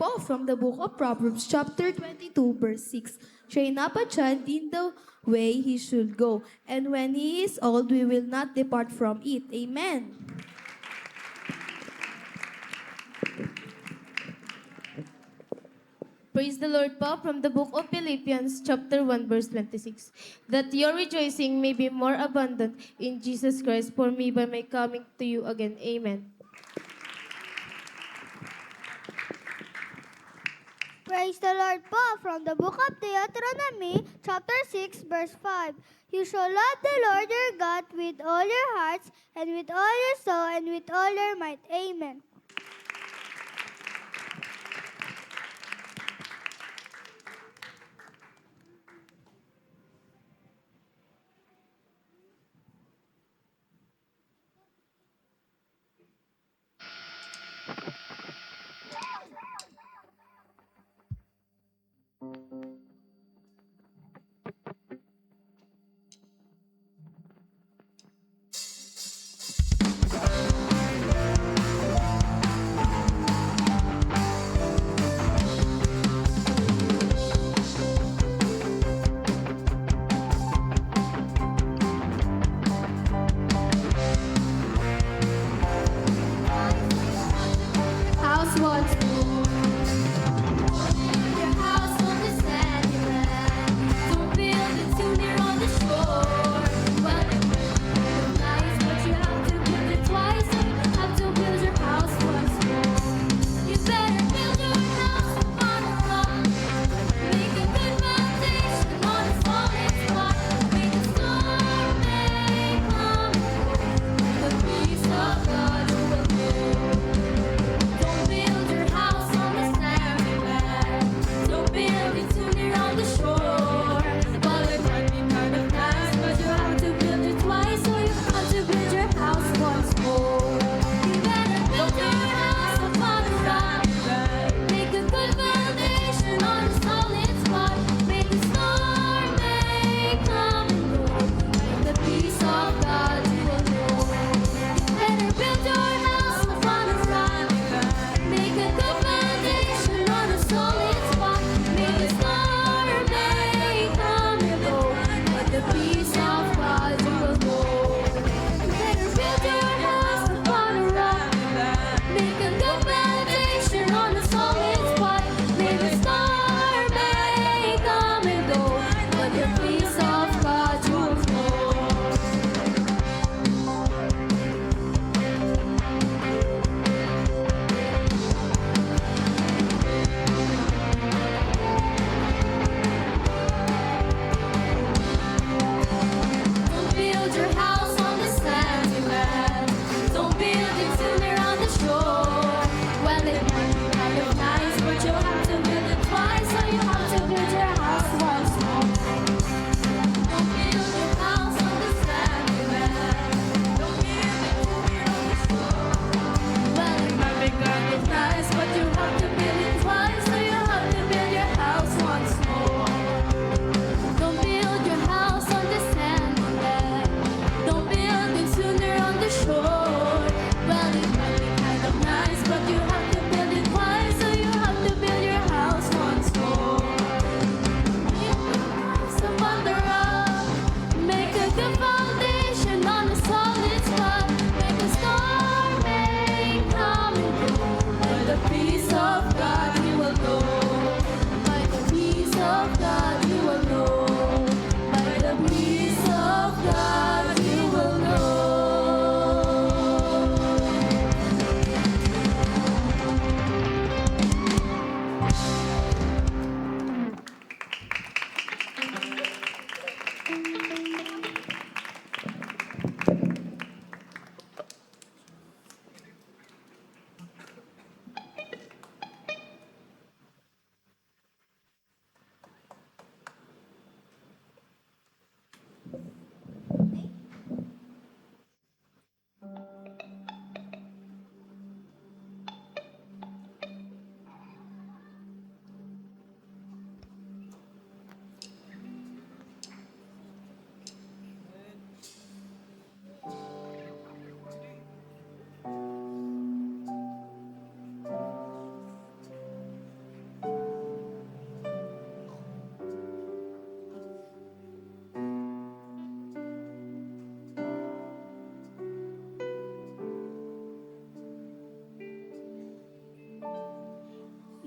po from the book of Proverbs, chapter 22, verse 6. Train up a child in the way he should go, and when he is old, we will not depart from it. Amen. Praise the Lord po from the book of Philippians chapter 1 verse 26. That your rejoicing may be more abundant in Jesus Christ for me by my coming to you again. Amen. Praise the Lord po from the book of Deuteronomy, chapter 6, verse 5. You shall love the Lord your God with all your hearts, and with all your soul, and with all your might. Amen.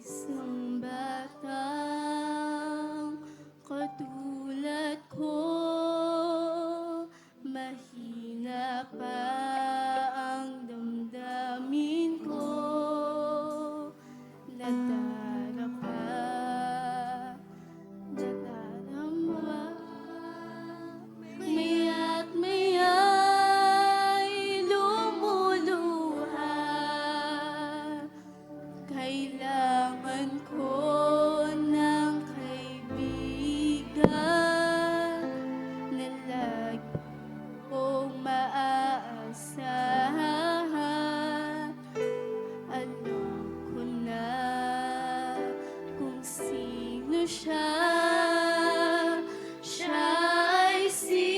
isang batang katulad ko, mahina pa ang damdamin ko, nadarapa, nadarama, maya't maya'y lumuluha. Kailangan ko ng kaibigan na lagi kong maaasahan. Alam ko na kung sino siya. Siya ay si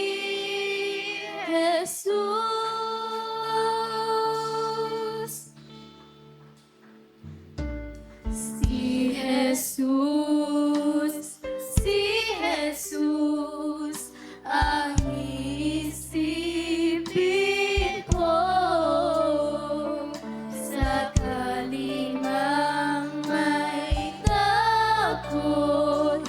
Jesus. Si Jesus, si Jesus, ang isipin ko. Sakaling mang may takot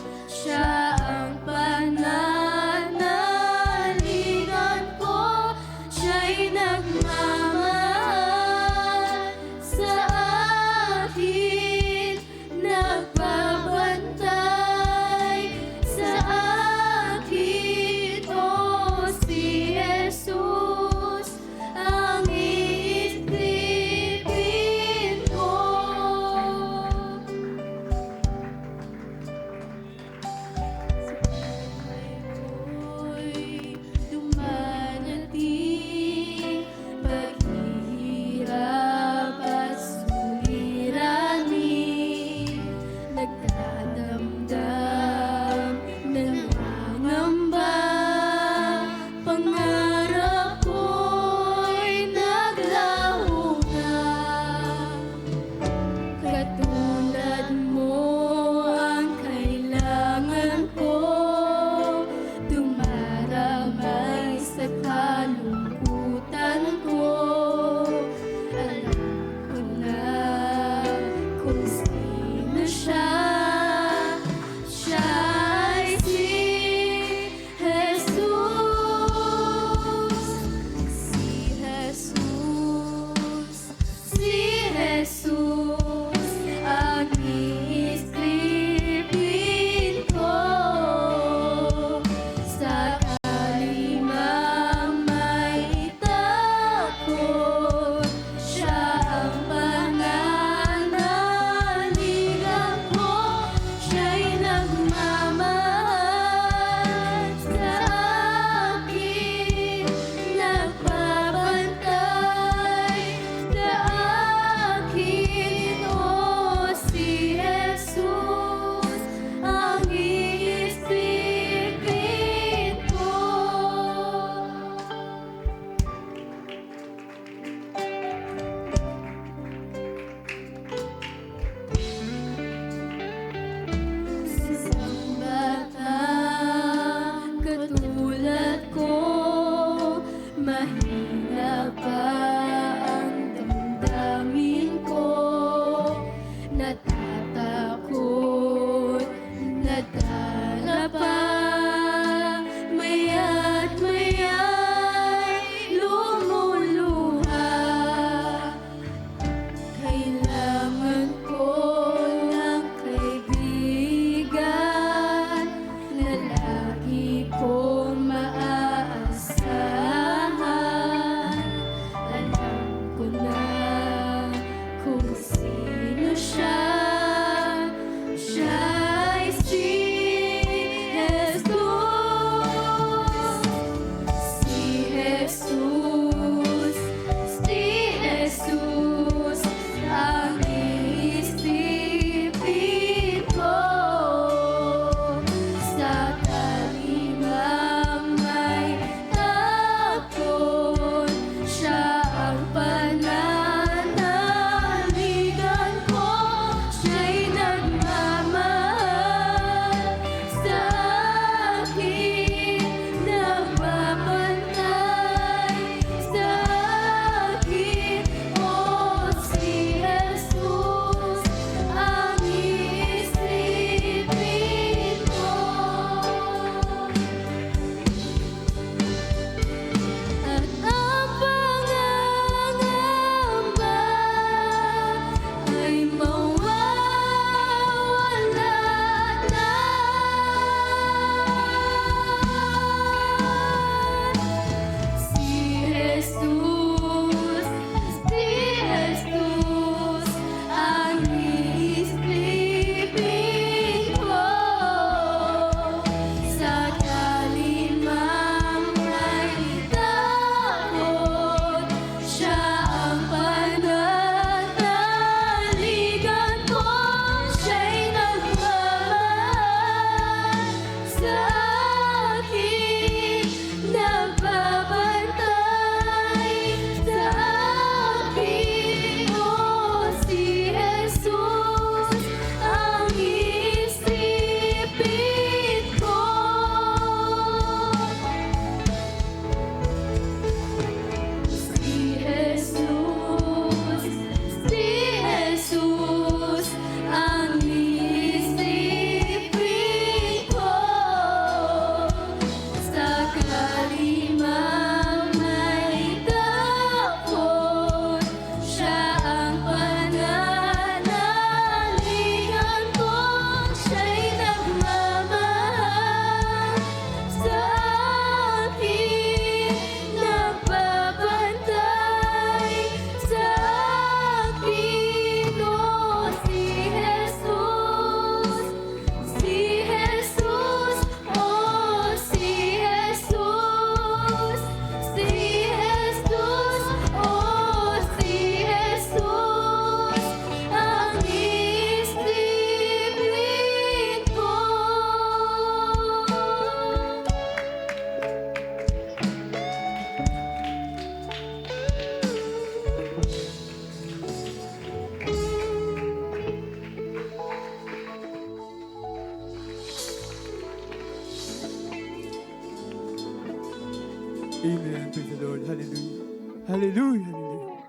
Amen. Praise the Lord. Hallelujah. Hallelujah. Hallelujah.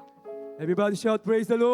Everybody shout, praise the Lord.